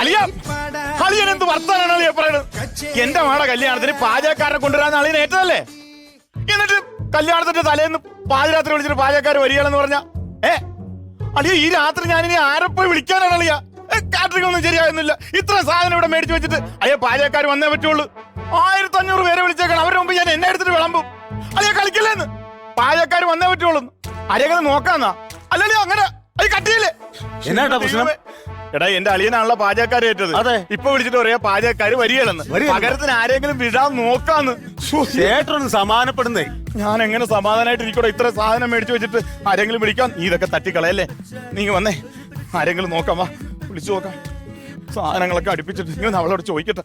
അളിയൻ എന്ത് വർത്താനാണ് അളിയ പറയുന്നത്? എന്റെ മാടെ കല്യാണത്തിന് പാചകക്കാരനെ കൊണ്ടുവരാൻ അളിയൻ ഏറ്റതല്ലേ? എന്നിട്ട് കല്യാണത്തിന്റെ തലേന്ന് പാതിരാത്രി വിളിച്ചിട്ട് പാചകക്കാർ വരികയാണെന്ന് പറഞ്ഞ അളിയ ഈ രാത്രി ഞാനിനി ആരെ പോയി വിളിക്കാനാണ് അളിയ? കാറ്ററിംഗ് ഒന്നും ശരിയാകുന്നില്ല. ഇത്ര സാധനം ഇവിടെ മേടിച്ചു വെച്ചിട്ട് അയ്യ പാചകക്കാർ വന്നേ പറ്റുള്ളൂ. 1500 പേരെ വിളിച്ചേക്കണം. അവരുടെ മുമ്പ് ഞാൻ എന്നെ എടുത്തിട്ട് വിളമ്പും. അളിയ കളിക്കില്ലേന്ന്. പാചകക്കാർ വന്നേ പറ്റുള്ളൂ. അരിയൊക്കെ നോക്കാന്നാ? അല്ലല്ലേ അങ്ങനെ അത് കട്ടിയില്ലേ? എന്നാ പ്രശ്നം? എടാ എന്റെ അളിയനാണല്ലോ പാചകക്കാർ ഏറ്റത്. അതെ. ഇപ്പൊ വിളിച്ചിട്ട് പറയാ പാചകക്കാര് വരികയാണെന്ന്. പകരത്തിന് ആരെങ്കിലും വിടാൻ നോക്കാന്ന്. ചേട്ടനൊന്ന് സമാധാനപ്പെടുന്നേ. ഞാൻ എങ്ങനെ സമാധാനമായിട്ട് ഇരിക്കടോ? ഇത്ര സാധനം മേടിച്ചു വെച്ചിട്ട് ആരെങ്കിലും വിളിക്കാം? നീ ഇതൊക്കെ തട്ടിക്കളയല്ലേ? നീ വന്നേ, ആരെങ്കിലും നോക്കാം. വാ വിളിച്ചു നോക്കാം. സാധനങ്ങളൊക്കെ അടുപ്പിച്ചിട്ട് നിങ്ങൾ അവളോട് ചോദിക്കട്ടെ.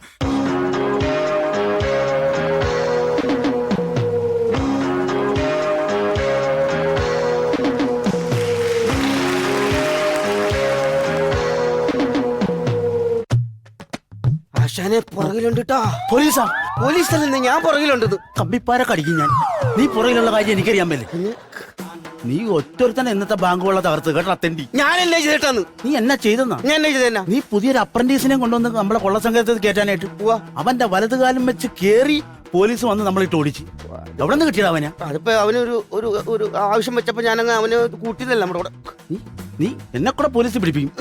ആശാനെ പുറകിലുണ്ട് ട്ടോ. പോലീസാ? പോലീസല്ലെന്ന് ഞാൻ പുറകിലുണ്ടത്. കമ്പിപ്പാരൊക്കെ അടിക്കും ഞാൻ. നീ പുറകിലുള്ള കാര്യം എനിക്കറിയാൻ പറ്റില്ല. നീ ഒറ്റൊരുത്തന്നെ ഇന്നത്തെ ബാങ്കുകളെ തകർത്ത് കേട്ടോ തെണ്ടി. ഞാനല്ലേ ചെയ്തിട്ടാന്ന്? നീ എന്നാ ചെയ്തെന്നാ? ഞാൻ എന്നെ ചെയ്തെന്നാ? നീ പുതിയൊരു അപ്രന്റീസിനെ കൊണ്ടുവന്ന് നമ്മളെ കൊള്ളസംഘത്തിൽ കയറ്റാനായിട്ട് അവന്റെ വലതുകാലം വെച്ച് കേറി പോലീസ് വന്ന് നമ്മളിട്ട് ഓടിച്ച്. എവിടെ നിന്ന് കിട്ടിയതാ അവനെ? അതിപ്പോ അവനൊരു ഒരു ഒരു ആവശ്യം വെച്ചപ്പോ ഞാനങ്ങ് അവന് കൂട്ടിയതല്ല നമ്മുടെ കൂടെ. നീ എന്നെ കൂടെ പോലീസ് പിടിപ്പിക്കും.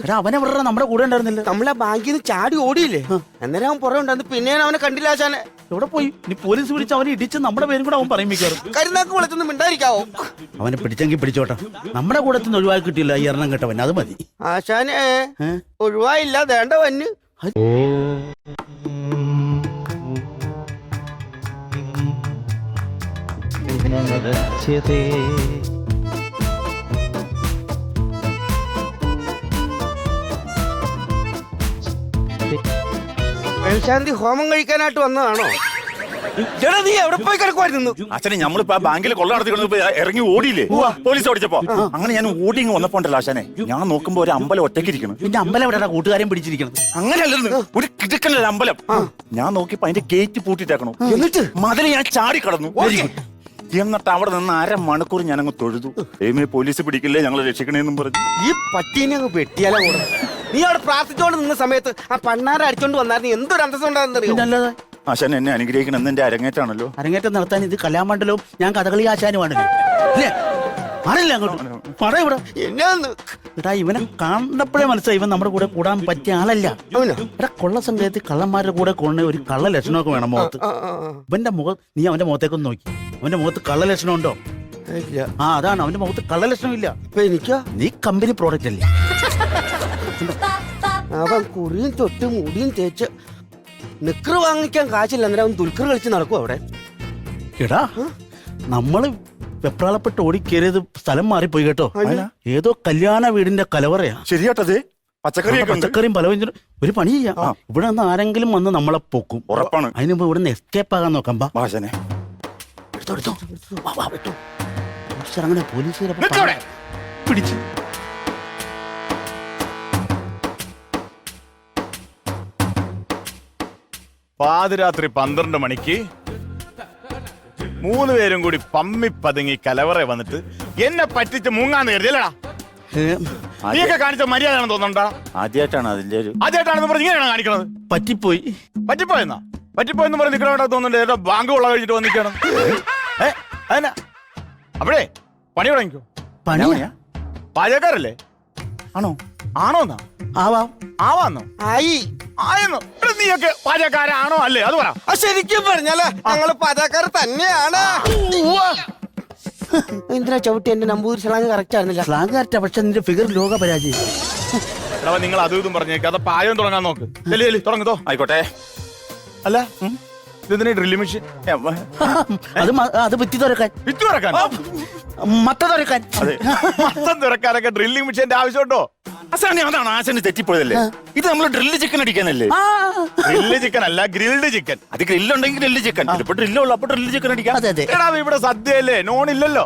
എടാ അവനെ ഇവിടെ നമ്മുടെ കൂടെ ഉണ്ടായിരുന്നില്ല. നമ്മളെ ബാങ്കിൽ നിന്ന് ചാടി ഓടിയില്ലേ? അന്നേരം അവൻ പുറകെ ഉണ്ടായിരുന്നു. പിന്നെ ഞാൻ അവനെ കണ്ടില്ല ആശാനെ. എവിടെ പോയി? നീ പോലീസ് പിടിച്ച് അവനെ ഇടിച്ച് നമ്മുടെ പേരും കൂടെ അവൻ പറയിപ്പിക്കാറ്. കരുനാക്ക് വിളിച്ചൊന്നും മിണ്ടായിരിക്കാവോ? അവനെ പിടിച്ചെങ്കിൽ പിടിച്ചോട്ടെ. നമ്മുടെ കൂടെ ഒഴിവാക്കി കിട്ടിയില്ല ഈ എണ്ണം കേട്ടവൻ. അത് മതി ആശാനെ. ഒഴിവായില്ല വേണ്ട വന്ന്. മേൽശാന്തി ഹോമം കഴിക്കാനായിട്ട് വന്നതാണോ? നീ എവിടെ പോയി കിടക്കുമായിരുന്നു? അച്ഛനെ നമ്മളിപ്പോ ബാങ്കിൽ കൊള്ള നടത്തിക്കൊണ്ട് ഇറങ്ങി ഓടിയില്ലേ പോലീസ് ഓടിച്ചപ്പോ? അങ്ങനെ ഞാൻ ഓടി വന്നപ്പോ ഉണ്ടല്ലോ അച്ഛനെ, ഞാൻ നോക്കുമ്പോ ഒരു അമ്പലം ഒറ്റയ്ക്ക് ഇരിക്കണം. പിന്നെ അമ്പലം എവിടെ കൂട്ടുകാരെയും പിടിച്ചിരിക്കണം? അങ്ങനെയല്ലെന്ന്, ഒരു കിടക്കല്ല അമ്പലം. ഞാൻ നോക്കിയപ്പോ അതിന്റെ ഗേറ്റ് പൂട്ടിട്ടേക്കണോ. എന്നിട്ട് മതിൽ ഞാൻ ചാടി കടന്നു. എന്നിട്ട് അവിടെ നിന്ന് 1/2 മണിക്കൂർ ഞാൻ അങ്ങ് തൊഴുതു. പോലീസ് പിടിക്കില്ലേ, ഞങ്ങളെ രക്ഷിക്കണേന്നും പറഞ്ഞു. ഈ പട്ടീനെ അങ്ങ് വെട്ടിയാലോ കൂടെ. നീ അവിടെ പ്രാർത്ഥിച്ചോണ്ട് നിന്ന സമയത്ത് ആ പണ്ണാര അടിച്ചോണ്ട് വന്നായിരുന്നു എന്തൊരു അന്തസ്സം ഉണ്ടാകുന്നറിയോ? ആശാൻ എന്നെ അനുഗ്രഹിക്കണം. എന്ന് എന്റെ അരങ്ങേറ്റാണല്ലോ. അരങ്ങേറ്റം നടത്താൻ ഇത് കലാമണ്ഡലവും ഞാൻ കഥകളി ആശാനുമാണല്ലോ. ഇവനെ കാണുന്നപ്പോഴേ മനസ്സിലായി ഇവൻ നമ്മുടെ കൂടെ കൂടാൻ പറ്റിയ ആളല്ല. എടാ കൊള്ള സംഘത്തിൽ കള്ളന്മാരുടെ കൂടെ കൊണ്ട ഒരു കള്ള ലക്ഷണമൊക്കെ വേണം മുഖത്ത്. ഇവന്റെ മുഖം നീ അവന്റെ മുഖത്തേക്കൊന്ന് നോക്കി. അവന്റെ മുഖത്ത് കള്ള ലക്ഷണം ഉണ്ടോ? അതാണ് അവന്റെ മുഖത്ത് കള്ള ലക്ഷണം ഇല്ല. എനിക്കോ? നീ കമ്പനി പ്രോഡക്റ്റ് അല്ലേ? അവൻ കുറിയും തൊട്ട് മുടിയും തേച്ച് നിക്കറ് വാങ്ങിക്കാൻ കാശില്ല. അന്നേരം അവൻ ദുൽഖർ കളിച്ച് നടക്കും അവിടെ. എടാ നമ്മള് വെപ്രാളപ്പെട്ട് ഓടിക്കേറിയത് സ്ഥലം മാറിപ്പോയി കേട്ടോ. ഏതോ കല്യാണ വീടിന്റെ കലവറയാ. ശരിയാട്ടത്. പച്ചക്കറിയും പലവ്യഞ്ജനം. ഒരു പണി ചെയ്യാം, ഇവിടെ നിന്ന് ആരെങ്കിലും വന്ന് നമ്മളെ പൊക്കും. ഉറപ്പാണ്. അതിന് മുമ്പ് ഇവിടെ നിന്ന് എസ്കേപ്പ് ആകാൻ നോക്കാം. അങ്ങനെ പോലീസുകാരെ പിടിച്ചു. പാതിരാത്രി 12 മണിക്ക് 3 പേരും കൂടി പമ്മി പതുങ്ങി കലവറ വന്നിട്ട് എന്നെ പറ്റിച്ച് മുങ്ങാന്ന് കരുതിയല്ലടാ. നീയൊക്കെ കാണിച്ച മര്യാദയാണെന്ന് തോന്നണ്ടാ? ആദ്യമായിട്ടാണ് അതിന്റെ ആദ്യമായിട്ടാണെന്ന് പറഞ്ഞ് ഇങ്ങനെയാണോ കാണിക്കണത്? പറ്റിപ്പോയെന്ന് പറഞ്ഞ് നിൽക്കണോട്ടാ തോന്നുന്നുണ്ട്. ഏതോ ബാങ്ക് കൊള്ള കഴിഞ്ഞിട്ട് വന്നിരിക്കണം. അതന്നെ അപ്പോഴേ പണി തുടങ്ങിക്കോ. പണിയാ? പാചകക്കാരല്ലേ? ആണോന്നാ? ആവാന്നോ? ആയെന്നോ? നീയൊക്കെ പാചകക്കാരാണോ അല്ലേ? അത് പറ. ശരിക്കും പറഞ്ഞാലേ ഞങ്ങള് പാചകക്കാർ തന്നെയാണ്. എന്തിനാ ചവിട്ടി? എന്റെ നമ്പൂതിരി സ്ലാങ് കറക്റ്റ് ആയിരുന്നില്ല. സ്ലാങ് കറക്റ്റാ, പക്ഷെ നിന്റെ ഫിഗർ ലോക പരാജയം. നിങ്ങൾ അതും ഇതും പറഞ്ഞേക്ക്. അത് പാചകം തുടങ്ങാൻ നോക്ക്. തുടങ്ങത്തോ? ആയിക്കോട്ടെ. അല്ല ഇതെന്തിനാ ഡ്രില്ലിംഗ് മെഷീൻ? അത് വിത്ത് തുറക്കാൻ മത്ത തുറക്കാൻ. മത്തം തുറക്കാനൊക്കെ ഡ്രില്ലിംഗ് മെഷീന്റെ ആവശ്യമുണ്ടോ? അതാണ് ആശാന് തെറ്റിപ്പോയതല്ലേ. ഇത് നമ്മൾ ഡ്രില്ല് ചിക്കൻ അടിക്കാനല്ലേ? ഡ്രില്ല് ചിക്കൻ അല്ല, ഗ്രിൽഡ് ചിക്കൻ. അത് ഗ്രില്ലുണ്ടെങ്കിൽ ഗ്രില്ല് ചിക്കൻ. ഇപ്പൊ ഡ്രില്ലുള്ളൂ, അപ്പൊ ഡ്രില്ല് ചിക്കൻ അടിക്കാം. എടാ ഇവിടെ സദ്യയല്ലേ, നോൺ ഇല്ലല്ലോ.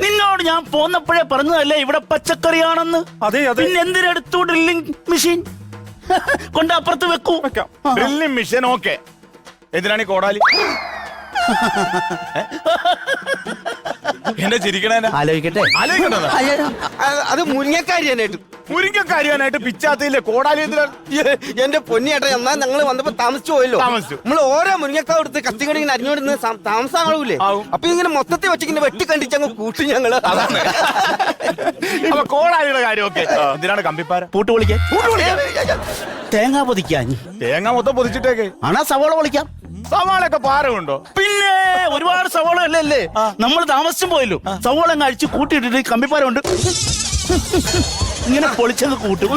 നിന്നോട് ഞാൻ പോന്നപ്പോഴേ പറഞ്ഞതല്ലേ ഇവിടെ പച്ചക്കറിയാണെന്ന്. അതെ പിന്നെ എന്തിനെടുത്തു ഡ്രില്ലിംഗ് മെഷീൻ? കൊണ്ട് അപ്പുറത്ത് വെക്കൂ. Drilling machine okay. എന്തിനാണ് ഈ കോടാലി? എന്നെ ചിരിക്കണേ? ആലോചിക്കട്ടെ. അത് മുരിങ്ങക്കാരി തന്നെ. മുരിങ്ങ അറിയാനായിട്ട് പിച്ചാത്തിയില്ലേ കോടാലിയത്തിലാണ്. എന്റെ പൊന്നിയേട്ടാ, എന്നാ ഞങ്ങൾ വന്നപ്പോ താമസിച്ചു പോയല്ലോ. താമസിച്ചു. നമ്മൾ ഓരോ മുരിങ്ങക്കാവ് എടുത്ത് കത്തിക്കടി ഇങ്ങനെ അരിഞ്ഞോണ്ടിരുന്ന താമസമാകൂലേ? ആവും. അപ്പൊ ഇങ്ങനെ മൊത്തത്തിൽ വെച്ചിങ്ങനെ വെട്ടി കണ്ടിച്ചങ്ങ് കൂട്ടി ഞങ്ങള്. അതാണ്. അപ്പൊ കോടാലിയുടെ കാര്യമൊക്കെ എന്തിനാണ് കമ്പിപ്പാര? പൂട്ട് പൊളിക്കാൻ, തേങ്ങ പൊതിക്കാൻ, തേങ്ങ മൊത്തം പൊതിച്ചിട്ടേക്ക് ആണാ സവോള പൊളിക്കാം. സവാളൊക്കെ പാരമുണ്ടോ? പിന്നെ ഒരുപാട് സവോള അല്ലേ നമ്മൾ താമസിച്ചും പോയല്ലോ. സവോള അങ്ങ് അഴിച്ച് കൂട്ടിയിട്ടിട്ട് കമ്പിപ്പാരുണ്ട് ഇങ്ങനെ പൊളിച്ചങ്ങ് കൂട്ടും.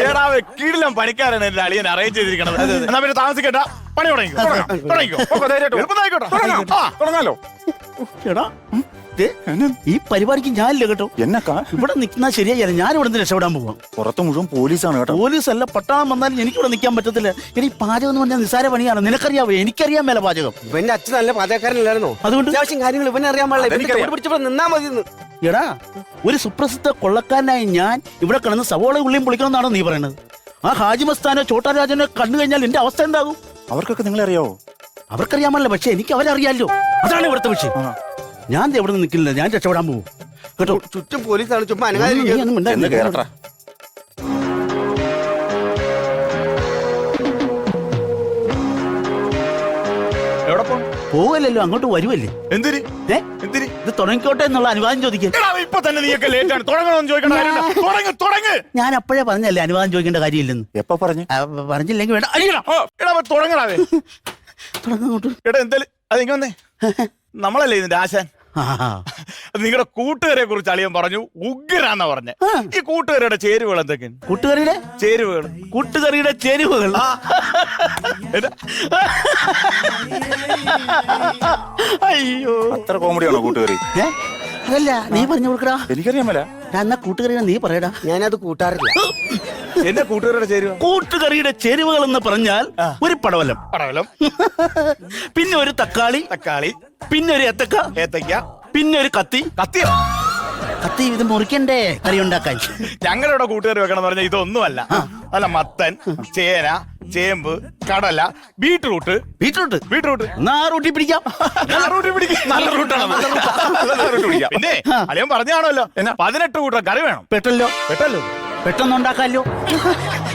ഏടാവേ കീഴിലും പണിക്കാരാണ് എന്റെ അളിയൻ അറേഞ്ച് ചെയ്തിരിക്കണത്. എന്നാ പിന്നെ താമസിക്കട്ട, പണി തുടങ്ങിക്കോ. തുടങ്ങാലോ. എടാ ദേ, ഈ പരിപാടിക്ക് ഞാനില്ല കേട്ടോ. എന്നക്കാ ഇവിടെ നിൽക്കുന്ന ശരിയായില്ല. ഞാൻ ഇവിടെ നിന്ന് രക്ഷപ്പെടാൻ പോവാം. പുറത്ത് മുഴുവൻ പോലീസാണ് കേട്ടോ. പോലീസ് അല്ല, പട്ടാളം വന്നാലും എനിക്കിവിടെ നിൽക്കാൻ പറ്റത്തില്ല. ഇനി പാചകം എന്ന് പറഞ്ഞാൽ നിസ്സാര പണിയാണ്. നിനക്കറിയാവോ? എനിക്കറിയാൻ മേല പാചകം. ഇവന്റെ അച്ഛൻ നല്ല പാചകക്കാരനല്ലായിരുന്നോ? അതുകൊണ്ട് അത്യാവശ്യം കാര്യങ്ങൾ ഇവനെ അറിയാൻ പാടില്ല. പിടിച്ചപ്പോ നിന്നാ മതി. എടാ, ഒരു സുപ്രസിദ്ധ കൊള്ളക്കാരനായ ഞാൻ ഇവിടെ കിടന്ന് സവോള ഉള്ളിയും പൊളിക്കണമെന്നാണോ നീ പറയുന്നത്? ആ ഹാജി മസ്താനോ ചോട്ടാ രാജനോ കണ്ടു കഴിഞ്ഞാൽ എന്റെ അവസ്ഥ എന്താകും? അവർക്കൊക്കെ നിങ്ങളെ അറിയാവോ? അവർക്കറിയാമല്ലോ, പക്ഷെ എനിക്ക് അവരറിയാലോ. അതാണ് ഇവിടുത്തെ വിഷയം. ഞാൻ എവിടെ നിൽക്കില്ല, ഞാൻ രക്ഷപ്പെടാൻ പോകും കേട്ടോ. ചുറ്റും പോലീസാണ്, ചുമ്മാ നീ ഒന്നും മിണ്ടാതിരിക്ക്. എന്ന് കേറട്ടാ. എവിടെ പോണം? പോവല്ലോ, അങ്ങോട്ട് വരുമല്ലേ. എന്തിരി ഏ എന്തിരി ഇത് തുടങ്ങിക്കോട്ടെ എന്നുള്ള അനുവാദം ചോദിക്കാൻ. ഇപ്പൊ തന്നെ നീയൊക്കെ ലേറ്റ് ആണ്. തുടങ്ങണമെന്ന് ചോദിക്കേണ്ട കാര്യമില്ല. തുടങ്ങ്. ഞാൻ അപ്പോഴേ പറഞ്ഞല്ലേ അനുവാദം ചോദിക്കേണ്ട കാര്യമില്ലെന്ന്. എപ്പ പറഞ്ഞു? പറഞ്ഞില്ലെങ്കിൽ വേണ്ട. അടിയടാ, എടാ തുടങ്ങണാവേ. തുടങ്ങോട്ട്. എടാ എന്തായാലും അതിങ്ങ വന്നേ. നമ്മളല്ലേ ഇതിന്റെ ആശാൻ. അത് നിങ്ങളുടെ കൂട്ടുകാരെ കുറിച്ച് അളിയൻ പറഞ്ഞു ഉഗ്രാന്നാ പറഞ്ഞ. ഈ കൂട്ടുകാരുടെ ചേരുവകൾ എന്തൊക്കെയാണ്? കൂട്ടുകറിയുടെ ചേരുവകൾ. കൂട്ടുകറിയുടെ ചേരുവകൾ. അയ്യോ, അത്ര കോമഡിയാണോ കൂട്ടുകാരി? അതല്ല, നീ പറഞ്ഞു കൊടുക്കടാ. എനിക്കറിയാമല്ല. എന്നാ കൂട്ടുകറിയുടെ നീ പറയടാ. ഞാനത് കൂട്ടാറില്ല. എന്റെ കൂട്ടുകാരുടെ ചേരുവ. കൂട്ടുകറിയുടെ ചേരുവകൾ എന്ന് പറഞ്ഞാൽ ഒരു പടവലം, പിന്നെ ഒരു തക്കാളി, പിന്നെ ഒരു ഏത്തക്ക, പിന്നെ ഒരു കത്തി. കത്തിയോ? കത്തി ഇത് മുറിക്കണ്ടേ കറി ഉണ്ടാക്കാൻ. ഞങ്ങളുടെ കൂട്ടുകാർ വെക്കണം എന്ന് പറഞ്ഞാൽ ഇതൊന്നുമല്ല. അല്ല, മത്തൻ, ചേന, ചേമ്പ്, കടല, ബീട്രൂട്ട്. എന്നാ റൂട്ടി പിടിക്കാം. നല്ല റൂട്ടാണ്. പിന്നെ അളിയൻ പറഞ്ഞാണല്ലോ 18 കൂട്ടം കറി വേണം. പെട്ടല്ലോ, പെട്ടെന്നുണ്ടാക്കാലോ.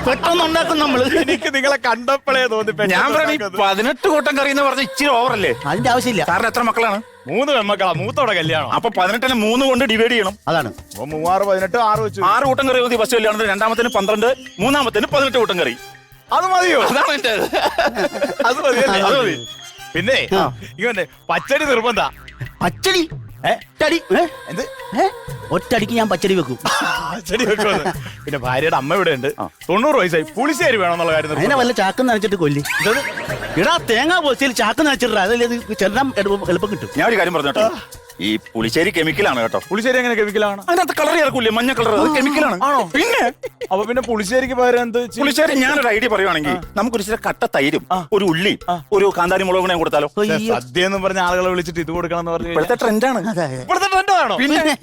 പെട്ടെന്നുണ്ടാക്കും നമ്മള്. എനിക്ക് നിങ്ങളെ കണ്ടപ്പോഴേ തോന്നി. ഞാൻ പറഞ്ഞു 18 കൂട്ടം കറി എന്ന് പറഞ്ഞ ഇച്ചിരി ഓവറല്ലേ? അതിന്റെ ആവശ്യമില്ല. സാറിന് എത്ര മക്കളാണ്? 3 പെൺമക്കളാ. മൂത്തോടെ കല്യാണം. അപ്പൊ 18നെ 3 കൊണ്ട് ഡിവൈഡ് ചെയ്യണം. അതാണ് 3, 6, 18, 6 വെച്ചു. 6 കൂട്ടം കറി മതി ഫസ്റ്റ് കല്യാണത്തിന്. രണ്ടാമത്തിന് 12, മൂന്നാമത്തിന് 18 കൂട്ടം കറി. അത് മതിയോ? അതാണ് എന്റെ. അത് മതിയല്ലേ? അത് മതി. പിന്നെ ഇങ്ങനെ പച്ചടി നിർബന്ധ. പച്ചടി എന്ത്? ഒറ്റടിക്ക് ഞാൻ പച്ചടി വെക്കും. പച്ചടി വെക്കുമെന്ന്. പിന്നെ ഭാര്യയുടെ അമ്മ ഇവിടെ ഉണ്ട്. 90 വയസ്സായി. പുളിശ്ശേരി വേണമെന്നുള്ള കാര്യം അതിനെ വല്ല ചാക്ക് നനച്ചിട്ട് കൊല്ലി. ഇടാ, തേങ്ങ പോസിയിൽ ചാക്ക് നനച്ചിട്ടാ അതല്ലേ ചെല്ലാം എളുപ്പം കിട്ടും. ഞാൻ ഒരു കാര്യം പറഞ്ഞോട്ടോ. ഈ പുളിശ്ശേരി കെമിക്കലാണ് കേട്ടോ. പുളിശ്ശേരി എങ്ങനെ കെമിക്കലാണ്? അതിനകത്ത് കളർ ചേർക്കൂല്ലേ? മഞ്ഞ കളർ. അത് കെമിക്കലാണ്. ആണോ? പിന്നെ അപ്പൊ പിന്നെ പുളിശ്ശേരിക്ക് പകരം എന്ത്? പുളിശ്ശേരി ഞാനൊരു ഐഡിയ പറയുവാണെങ്കിൽ നമുക്കൊരു ഇച്ചിരി കട്ട തൈരും ഒരു ഉള്ളി ഒരു കാന്താരി മുളകും കൊടുത്താലോ? സദ്യ എന്ന് പറഞ്ഞ ആളുകളെ വിളിച്ചിട്ട് ഇത് കൊടുക്കണം എന്ന് പറഞ്ഞു. ഇപ്പോഴത്തെ ട്രെൻഡാണ്. ഇപ്പോഴത്തെ ട്രെൻഡാണോ? പിന്നെ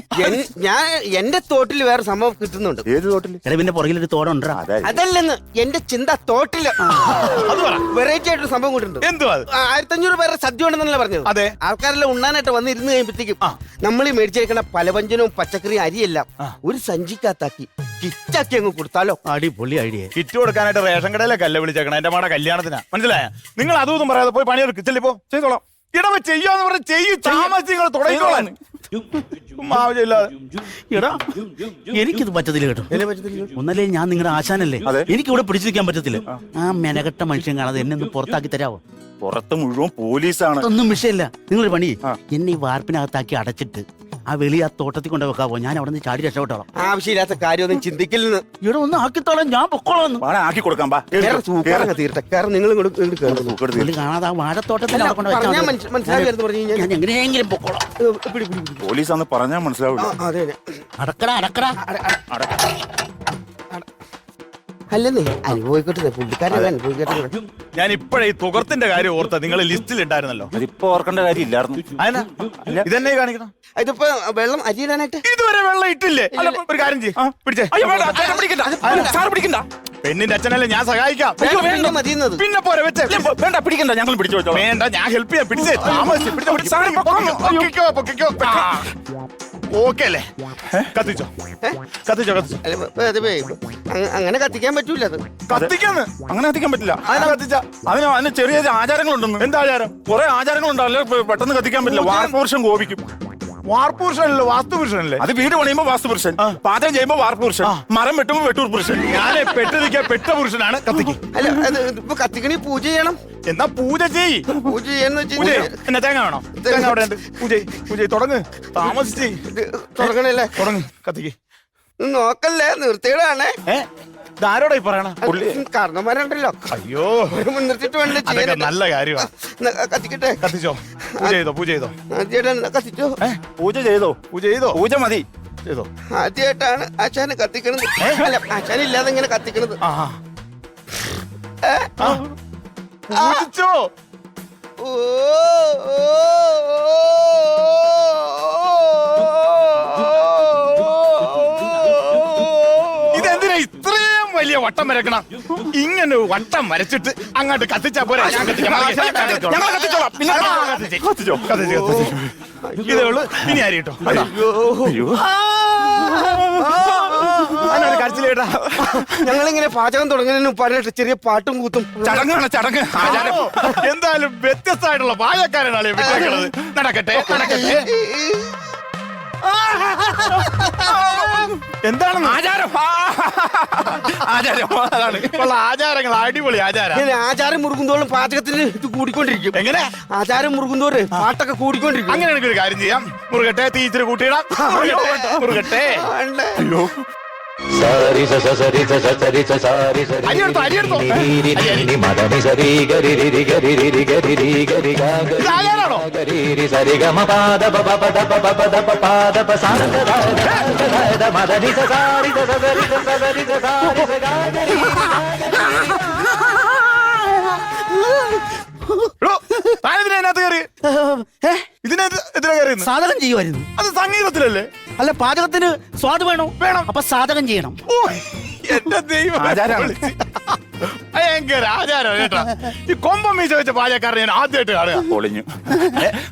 ഞാൻ എന്റെ തോട്ടിൽ വേറെ സംഭവം കിട്ടുന്നുണ്ട്. ഏത് തോട്ടില്? പിന്നെ പുറകിലൊരു തോടുണ്ടാ. അതല്ലെന്ന് എന്റെ ചിന്ത തോട്ടില് വെറൈറ്റി ആയിട്ടൊരു സംഭവം കിട്ടുന്നുണ്ട്. എന്തുവാ? 1500 പേരുടെ സദ്യ ഉണ്ടെന്നല്ലേ പറഞ്ഞത്? അതെ. ആൾക്കാരെല്ലാം ഉണ്ണാനായിട്ട് വന്ന് ഇരുന്ന് കഴിയുമ്പോഴത്തേക്കും നമ്മൾ ഈ മേടിച്ചേക്കണ പലവ്യഞ്ജനവും പച്ചക്കറിയും അരിയെല്ലാം ഒരു സഞ്ചിക്കകത്താക്കി കിറ്റാക്കി അങ്ങ് കൊടുത്താലോ? അടിപൊളി ഐഡിയ. കിറ്റ് കൊടുക്കാനായിട്ട് റേഷൻ കടയിലെ കല്ല് വിളിച്ചേക്കണം. എന്റെ മാടെ കല്യാണത്തിനാ. മനസ്സിലായ? നിങ്ങൾ അതൊന്നും പറയാതെ പോയി പണിയെടുക്ക്. ചെല്ലിപ്പോ ചെയ്തോളാം. ഇടവ ചെയ്യാന്ന് പറഞ്ഞ താമസിങ്ങൾ തുടങ്ങിക്കോളാൻ. ആവശ്യമില്ലാതെ. എടാ, എനിക്കിത് പറ്റത്തില്ല കേട്ടോ. ഒന്നല്ലേ ഞാൻ നിങ്ങളുടെ ആശാനല്ലേ, എനിക്ക് ഇവിടെ പിടിച്ചു നിൽക്കാൻ പറ്റത്തില്ല. ആ മെനകെട്ട മനുഷ്യൻ കാണാതെ എന്നെ ഒന്ന് പുറത്താക്കി തരാവോ? പുറത്ത് മുഴുവൻ പോലീസാണ്. ഒന്നും വിഷയമില്ല. നിങ്ങളൊരു പണി, എന്നെ ഈ വാർപ്പിനകത്താക്കി അടച്ചിട്ട് ആ വെളി ആ തോട്ടത്തിൽ കൊണ്ട് വെക്കാവോ? ഞാൻ അവിടെ നിന്ന് ചാടി രക്ഷപ്പെട്ടോളാം. ആവശ്യമില്ലാത്ത കാര്യമൊന്നും ചിന്തിക്കില്ലെന്ന്. ഇവിടെ ഒന്ന് ആക്കിത്തോളാം, ഞാൻ പൊക്കോളാം. ആക്കി കൊടുക്കാം. തീർട്ടെ. കാരണം നിങ്ങൾ കാണാതെ ആ വാഴത്തോട്ടത്തിൽ അവിടെ കൊണ്ട് വെച്ചാൽ ഞാൻ എങ്ങനെയെങ്കിലും പൊക്കോളാം. പോലീസാന്ന് പറഞ്ഞാൽ മനസ്സിലാവില്ല. അടക്കടാ. അല്ലെന്നേ, അനുഭവിക്കട്ടെ. പുള്ളിക്കാരൻ അനുഭവിക്കട്ടെ. ഞാൻ ഇപ്പോഴേ തുകർത്തിന്റെ കാര്യം ഓർത്ത നിങ്ങൾ ലിസ്റ്റിൽ ഉണ്ടായിരുന്നല്ലോ. അതിപ്പോ ഓർക്കേണ്ട കാര്യമില്ലായിരുന്നു. ഇതെന്നെ കാണിക്കണം. ഇതിപ്പോ വെള്ളം അരിയിടാനായിട്ട് ഇതുവരെ വെള്ളം ഇട്ടില്ലേ? ഒരു കാര്യം ചെയ്യ്. പിടിച്ചേ. പെണ്ണിന്റെ അച്ഛനല്ലേ, ഞാൻ സഹായിക്കാം. മതിയുന്നത് പിന്നെ പോരെ വെച്ചേ. വേണ്ട, പിടിക്കണ്ട, ഞങ്ങൾ പിടിച്ചു വെച്ചോ. വേണ്ട, ഞാൻ ഹെൽപ്പ് ചെയ്യാം. പിടിച്ചേ. താമസിച്ച്. ഓക്കെ അല്ലേ? കത്തിച്ചോ ഏ? കത്തിച്ചോ കത്തിച്ചോ. അല്ല, അത് അങ്ങനെ കത്തിക്കാൻ പറ്റൂല അത്. കത്തിക്കാന്ന് അങ്ങനെ കത്തിക്കാൻ പറ്റില്ല. അതിനാ കത്തിച്ച അതിന് ചെറിയ ആചാരങ്ങളുണ്ടെന്ന്. എന്താ ആചാരം? കുറെ ആചാരങ്ങളുണ്ടല്ലോ, പെട്ടെന്ന് കത്തിക്കാൻ പറ്റില്ല. വാർപ്പുരുഷൻ കോപിക്കും. വാർപ്പുരുഷനല്ലോ, വാസ്തുപുരുഷനല്ലേ? അത് വീട് പണിയുമ്പോ വാസ്തുപുരുഷൻ, പാചകം ചെയ്യുമ്പോ വാർപ്പുരുഷൻ, മരം വെട്ടുമ്പോ വെട്ടൂർ പുരുഷൻ. ഞാനെ പെട്ടിരിക്കാൻ പെട്ട പുരുഷനാണ്. കത്തിക്ക്. അല്ല അത് ഇപ്പൊ കത്തിക്കണി പൂജ ചെയ്യണം. എന്നാ പൂജ ചെയ്യ്. പൂജ ചെയ്യാന്ന് പൂജ വെച്ച് എന്നെ തേങ്ങ വേണോ? തേങ്ങ അവിടെ ഉണ്ട്. പൂജ പൂജ തുടങ്ങ്. താമസിച്ച് തുറക്കണല്ലേ? തുടങ്ങ്. കത്തിക്ക്. നോക്കല്ലേ, നിർത്തിയിടാണേ. ഇതാരോടാ ഈ പറയണ? കാരണന്മാരുണ്ടല്ലോ, അയ്യോ, മുൻനിർത്തിട്ട് വേണ്ട അതൊക്കെ ചെയ്യാൻ. നല്ല കാര്യമാണ്. കത്തിക്കട്ടെ. കത്തിച്ചോ. പൂജ ചെയ്തോ, പൂജ ചെയ്തോ. ആദ്യമായിട്ടാണ് കത്തിച്ചോ. പൂജ ചെയ്തോ? പൂജ ചെയ്തോ? പൂജ മതി. ചെയ്തോ. ആദ്യമായിട്ടാണ് ആശാന് കത്തിക്കണത്. അല്ല, ആശാൻ ഇല്ലാതെ ഇങ്ങനെ കത്തിക്കണത്. ആ പൂജിച്ചോ. ഓ, ഇതെന്തിനാ ഇത്രയും വലിയ വട്ടം വരക്കണം? ഇങ്ങനെ വട്ടം വരച്ചിട്ട് അങ്ങോട്ട് കത്തിച്ചാ പോരാ? ഞാൻ കത്തിക്കാം. ഞങ്ങൾ കത്തിച്ചോളാം. പിന്നെ കത്തിച്ചോ. കത്തിച്ചോ. ഇതേ ഉള്ളു. ഇനി ആര് കേട്ടോ? കരച്ചില് കേട്ടാ. ഞങ്ങളിങ്ങനെ പാചകം തുടങ്ങുന്നതിന് പറഞ്ഞിട്ട് ചെറിയ പാട്ടും കൂത്തും. ചടങ്ങാണ്, ചടങ്ങ്, ആചാരം. എന്തായാലും വ്യത്യസ്തമായിട്ടുള്ള പാചകക്കാരനാണ് വിട്ടേക്കുന്നത്. നടക്കട്ടെ, നടക്കട്ടെ. എന്താണ് ആചാരം? ആചാരം അതാണ്. ഉള്ള ആചാരങ്ങൾ അടിപൊളി ആചാരം. ഇങ്ങനെ ആചാരം മുറുകുന്തോറും പാചകത്തിന് ഇത് കൂടിക്കൊണ്ടിരിക്കും. എങ്ങനെ? ആചാരം മുറുകുന്തോറും പാട്ടൊക്കെ കൂടിക്കൊണ്ടിരിക്കും. അങ്ങനെ എനിക്കൊരു കാര്യം ചെയ്യാം. മുറുകട്ടെ, തീച്ചിരി കൂട്ടിയിടാം. മുറുകട്ടെ. ആണ്ടേ. അയ്യോ, സാരി സ സ സരി സ സ സരി സ സാരി സരി അരിയെടുത്തോ, അരിയെടുത്തോ. നി മദനി സരി ഗരി രി ഗരി രി ഗരി രി ഗരി ഗ ഇത് ആചാരാണോ? ഗരി രി സരി ഗ മ പാദ പ പ പ ദ പ പ പ ദ പ പാദ പ സാ the the the the Madani സ സാരി സ സ സരി സ സ സരി സ സാരി സ ഗ ഗരി എടോ, താനെന്തിനാ ഇതിനകത്ത് കയറി? ഇതിനകത്ത് എതിരെ കയറിയെന്ന്? സാധകം ചെയ്യുമായിരുന്നു. അത് സംഗീതത്തിലല്ലേ? അല്ല, പാചകത്തിന് സ്വാദ് വേണം. വേണം. അപ്പൊ സാധകം ചെയ്യണം. ഓ, എന്റെ ദൈവം. ആചാരാണ്. ഭയങ്കര ആചാരം കേട്ടാ. ഈ കൊമ്പം മീശ വെച്ച പാചകക്കാരനെ ഞാൻ ആദ്യമായിട്ട് കാണുക. പൊളിഞ്ഞു.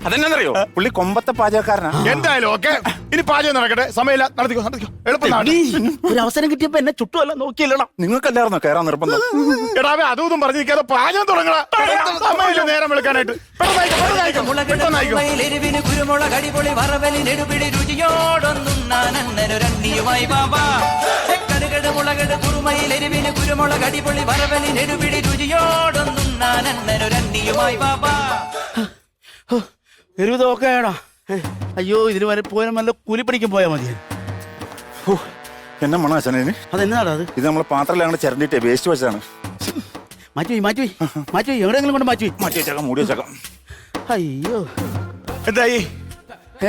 അതെന്നറിയോ? പുള്ളി കൊമ്പത്തെ പാചകക്കാരനാ. എന്തായാലും ഓക്കെ. ഇനി പാചകം നടക്കട്ടെ. സമയമില്ല. നടത്തിക്കോ, നടത്തിക്കോ. എളുപ്പം നടക്ക്. ഒരു അവസരം കിട്ടിയപ്പോ എന്നെ ചുറ്റുമല്ല നോക്കിയില്ലണം. നിങ്ങൾക്കല്ലായിരുന്നോ കയറാൻ നിർബന്ധം? എടാവേ, അതും ഇതും പറഞ്ഞിരിക്കാതെ പാചകം തുടങ്ങണ. സമയമില്ല നേരം വെളുക്കാനായിട്ട്. പെട്ടെന്നായിക്കോ, പെട്ടെന്നായിക്കോ, പെട്ടെന്നായിക്കോ. എരിവിന് കുരുമുളക് അടിപൊളി വറവലി നെടുപിടി രുചിയോടൊന്നും നാനന്നൊരു രണ്ടിയുമായി ബാബാ കടുകട് മുളകട് കുറുമയിൽ എരിവിന് കുരുമുളക് അടിപൊളി വറവലി നെടുപിടി രുചിയോടൊന്നും നാനന്നൊരു രണ്ടിയുമായി ബാബാ. ഒരുവിധമൊക്കെ ആണോ? അയ്യോ, ഇതിന് വരെ പോയാൽ നല്ല കൂലിപ്പണിക്കും പോയാൽ മതി. എന്നെ മണോ അച്ഛനെ? അതെന്നാടാ അത്? ഇത് നമ്മളെ പാത്രത്തിൽ അങ്ങനെ ചിരണ്ടിട്ടേ വേസ്റ്റ് വെച്ചതാണ്. മാറ്റി മാറ്റി മാറ്റി എവിടെയെങ്കിലും കൊണ്ട് മാറ്റി. മാറ്റി വെച്ചേക്കാം, മൂടി വെച്ചേക്കാം. അയ്യോ, എന്തായി?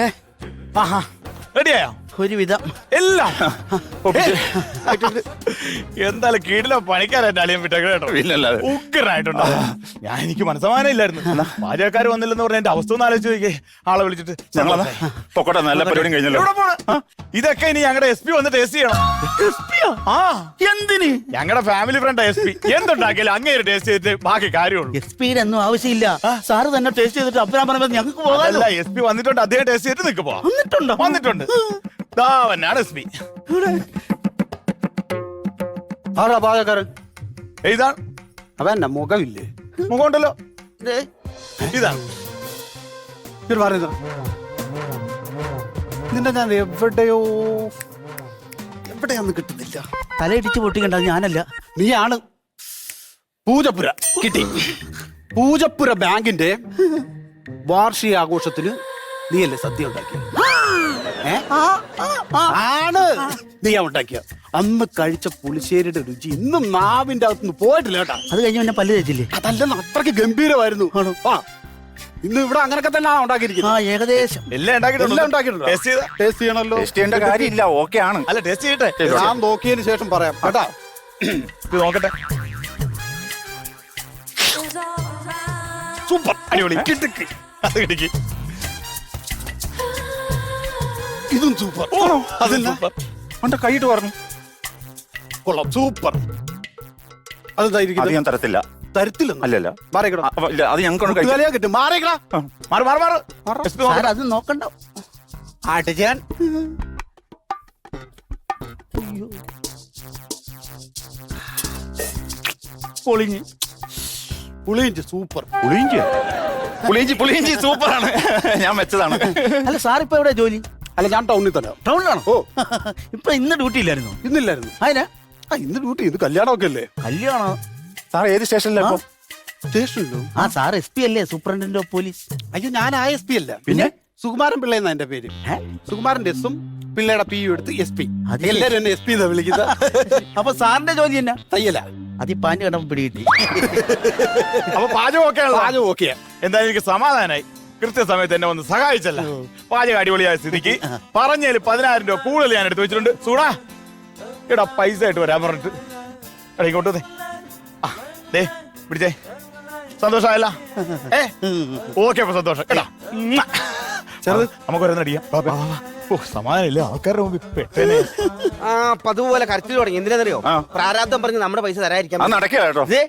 ഏ ആഹാ, റെഡിയായോ? ഒരുവിധം എല്ലാം എന്തായാലും കീടിലെ പണിക്കാരായിട്ട് അളിയൻ വിട്ടേക്ക് കേട്ടോ. ഇല്ലല്ലാതെ. ഉഗ്രനായിട്ടുണ്ട്. ഞാൻ എനിക്ക് മനസ്സമാനം ഇല്ലായിരുന്നു. പാചകക്കാർ വന്നില്ലെന്ന് പറഞ്ഞ എന്റെ അവസ്ഥ ഒന്ന് ആലോചിച്ച് നോക്കിയേ. ആളെ വിളിച്ചിട്ട് ഞങ്ങളാ പൊക്കോട്ടെ, നല്ല പരിപാടിയും കഴിഞ്ഞല്ലോ. എവിടെ പോണ്? ഇതൊക്കെ ഇനി ഞങ്ങളുടെ SP വന്ന് ടേസ്റ്റ് ചെയ്യണം. ആ, എന്തിന്? ഞങ്ങളുടെ ഫാമിലി ഫ്രണ്ട് SP എന്തുണ്ടാക്കിയാലും അങ്ങേര് ടേസ്റ്റ് ചെയ്തിട്ട് ബാക്കി കാര്യമുള്ളൂ. എക്സ്പീരിയൻസ് ഒന്നും ആവശ്യമില്ല. സാറ് തന്നെ ടേസ്റ്റ് ചെയ്തിട്ട് അപ്പനാ പറഞ്ഞത് ഞങ്ങൾക്ക് പോകാമല്ലോ. അല്ല, SP വന്നിട്ടുണ്ട്. അദ്ദേഹം ടേസ്റ്റ് ചെയ്തിട്ട് നിൽക്ക് പോവാം. വന്നിട്ടുണ്ടോ? വന്നിട്ടുണ്ട്. ദാവനാണ് SP. ആരാ പാചകക്കാരൻ? ഇതാണ്. അവന്റെ മുഖമില്ലേ? മുഖമുണ്ടല്ലോ. ഇതാണ്. ഇത് പറയുന്നത് നിന്റെ ഞാൻ എവിടെയാന്ന് കിട്ടുന്നില്ല. തലയിടിച്ച് പൊട്ടിക്കണ്ട, ഞാനല്ല. നീയാണ്. പൂജപ്പുര കിട്ടി. പൂജപ്പുര ബാങ്കിന്റെ വാർഷിക ആഘോഷത്തിന് നീയല്ലേ സദ്യ ഉണ്ടാക്കിയ? ആണ് നീയാ ഉണ്ടാക്കിയ. അന്ന് കഴിച്ച പുളിശ്ശേരിയുടെ രുചി ഇന്നും നാവിന്റെ അകത്തുനിന്ന് പോയിട്ടില്ല കേട്ടാ. അത് കഴിഞ്ഞ് പിന്നെ പല്ല് തേച്ചില്ലേ? അതല്ലെന്ന് അത്രയ്ക്ക് ഗംഭീരമായിരുന്നു. ആ, ഇന്ന് ഇവിടെ അങ്ങനൊക്കെ തന്നെ ഉണ്ടാക്കിയിരിക്കുന്നത്. ഏകദേശം എല്ലാം ഉണ്ടാക്കിയിട്ടുണ്ട്. എല്ലാം ഉണ്ടാക്കിയിട്ടുണ്ടോ? ടേസ്റ്റ് ചെയ്താ? ടേസ്റ്റ് ചെയ്യണല്ലോ. ടേസ്റ്റ് ചെയ്യേണ്ട കാര്യമില്ല, ഓക്കെ ആണ്. അല്ല, ടേസ്റ്റ് ചെയ്യട്ടെ. ഞാൻ നോക്കിയതിന് ശേഷം പറയാം കേട്ടാ. ഇത് നോക്കട്ടെ. സൂപ്പർ, അടിപൊളി. കിടുക്ക്. അത് കിടുക്കി. ഇതും സൂപ്പർ. അതല്ല, അവന്റെ കൈയിട്ട് പറഞ്ഞു. കൊള്ളാം, സൂപ്പർ. അതെന്തായിരിക്കും? അത് ഞാൻ തരത്തില്ല. തരത്തില്ലെന്ന്? അല്ലല്ല. മാറിക്കടാ. ഇല്ല, അത് ഞങ്ങൾക്ക് കിട്ടും. മാറിക്കടാ. മാറ് മാറ് മാറ്. SP സാർ നോക്കട്ടെ. അത് നോക്കണ്ട. ആട്ടച്ചാൻ പൊളിഞ്ഞ് പുളിയിഞ്ചി സൂപ്പർ. പുളിയിഞ്ചി സൂപ്പറാണ്. ഞാൻ വെച്ചതാണ്. അല്ല സാർ ഇപ്പൊ എവിടെ ജോലി? അല്ല ഞാൻ ടൗണിൽ തന്നെ. ടൗണിലാണോ? ഓ ഇപ്പൊ ഇന്ന് ഡ്യൂട്ടി ഇല്ലായിരുന്നു? ഇന്നില്ലായിരുന്നു. അതിനാ ഇന്ന് ഡ്യൂട്ടി. ഇത് കല്യാണമൊക്കെ അല്ലേ? കല്യാണോ? സാർ ഏത് സ്റ്റേഷനിലാണ്? സ്റ്റേഷനിലോ? ആ സാർ SP അല്ലേ, സൂപ്രണ്ടന്റ് ഓഫ് പോലീസ്? അയ്യോ ഞാൻ SP അല്ല. പിന്നെ? സുകുമാരൻ പിള്ള എന്നാ എന്റെ പേര്. സുകുമാരന്റെ എസും പിള്ളയുടെ PU എടുത്ത് SP. അത് ശരി. എല്ലാരും എന്നെ SP എന്നാ വിളിക്കുന്നത്. അപ്പൊ സാറിന്റെ ജോലി എന്നാ? തയ്യല. അത് ഈ പാഞ്ഞു കിടന്ന് പിടികിട്ടി. അപ്പൊ പാചകം ഒക്കെ പാചകം ഓക്കെയാ. എന്തായാലും എനിക്ക് സമാധാനായി. കൃത്യസമയത്ത് എന്നെ ഒന്ന് സഹായിച്ചല്ല. പാചകം അടിപൊളിയായ സ്ഥിതിക്ക് പറഞ്ഞതിൽ 10,000 രൂപ കൂടുതൽ ഞാൻ എടുത്തു വെച്ചിട്ടുണ്ട്. സൂടാ എടാ പൈസ ആയിട്ട് വരാൻ പറഞ്ഞിട്ട് എടാ ഇങ്ങോട്ട് വന്നേ. ദേ പിടിച്ചേ. സന്തോഷമായല്ല? ഓക്കെ അപ്പൊ സന്തോഷം കേട്ടാ. നമുക്ക് ഓരോന്നടിയാം. സമാധാനമില്ല, ആൾക്കാരുടെ മുമ്പിൽ പെട്ടേനെ. ആ പതുപോലെ കരച്ചിൽ തുടങ്ങി. എന്തിനാണെന്നറിയോ? പ്രാരാബ്ദം പറഞ്ഞ് നമ്മുടെ പൈസ തരാതിരിക്കാൻ. അത് നടക്കുക കേട്ടോ. ദേ,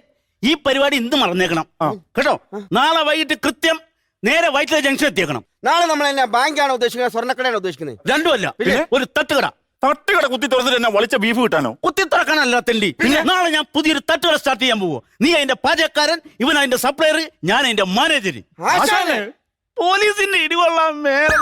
ഈ പരിപാടി ഇന്ന് മറന്നേക്കണം കേട്ടോ. നാളെ വൈകിട്ട് കൃത്യം നേരെ വൈറ്റില ജംഗ്ഷൻ എത്തിയേക്കണം. നാളെ നമ്മൾ എന്നാ ബാങ്കാണോ ഉദ്ദേശിക്കുന്നത്, സ്വർണ്ണക്കടയാണോ ഉദ്ദേശിക്കുന്നത്? രണ്ടുമല്ല, ഒരു തട്ടുകട. തട്ടുകട കുത്തി തുറന്നിട്ട് എന്നെ വളിച്ച ബീഫ് കിട്ടാനോ? കുത്തി തുറക്കാനല്ല തെണ്ടി. നാളെ ഞാൻ പുതിയൊരു തട്ടുകട സ്റ്റാർട്ട് ചെയ്യാൻ പോവോ. നീ അതിന്റെ പാചകക്കാരൻ, ഇവൻ അതിന്റെ സപ്ലയർ, ഞാൻ അതിന്റെ മാനേജർ. ആശാനെ. പോലീസിന്റെ ഇടികൊള്ളാൻ മേല